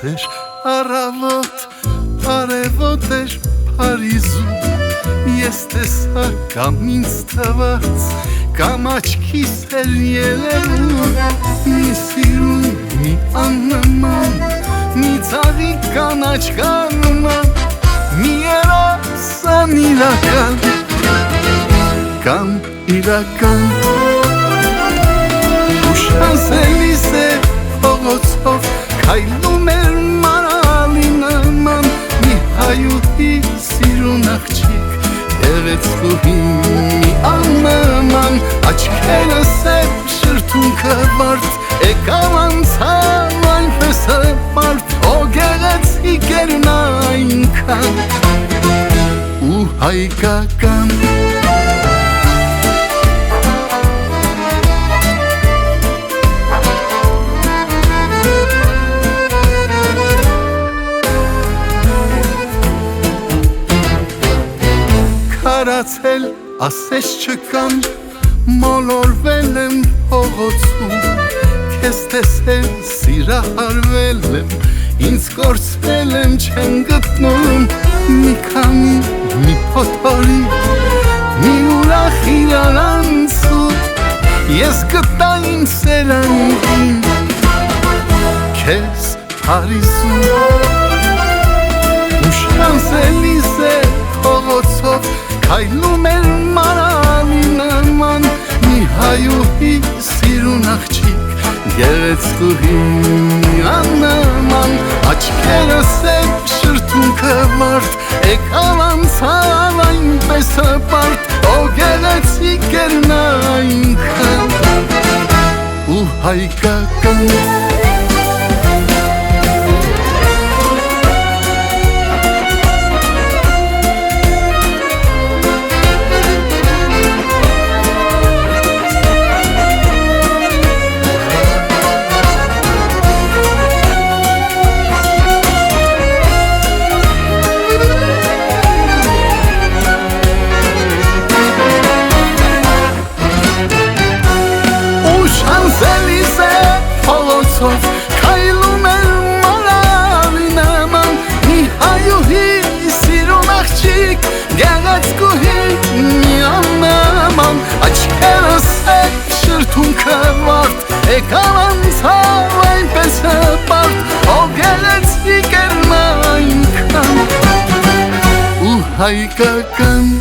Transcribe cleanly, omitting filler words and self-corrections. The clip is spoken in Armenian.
էր առավոտ, արևոտ էր Փարիզում, ես տեսա կամ ինձ թվաց, կամ աչքիս էր ելևում, մի սիրուն, մի աննման, մի ծաղի կանաչ կանման, մի երազան իրական, կամ իրական, ուշանցելիս է փողոցով, քայլում էր մարալի նման, մի հայուհի սիրուն աղջիկ, գեղեցկուհի մի աննման, աչքերը սև, շրթունքը վարդ, եկավ անցավ այնպես հպարտ, օ գեղեցիկ էր նա այնքան, ու հայկական. Քարացել ասես չկամ, մոլորվել եմ փողոցում, քեզ տեսել սիրահարվել եմ, ինձ կորցրել եմ չեմ գտնում, մի քանի, մի փոթորի, մի ուրախ իրարանցում, ես գտա իմ սերանին, քեզ Փարիզում, ուշանցելիս է փողոցով, քայլում էր մարալի նման, մի հայուհի սիրուն աղջիկ, գեղեցկուհի մի աննման, աչքերը սև, շրթունքը վարդ, եկավ անցավ այնպես հպարտ, օ գեղեցիկ էր նա այնքան, ու հայկական. Շանսելիս է փողոցով, քայլում էր մարալի նման, մի հայուհի սիրուն աղջիկ, գեղեցկուհի մի աննման, աչքերը սև, շրթունքը վարդ, եկավ անցավ այնպես հպարտ, օ գեղեցիկ էր նա այնքան, ու հայկական.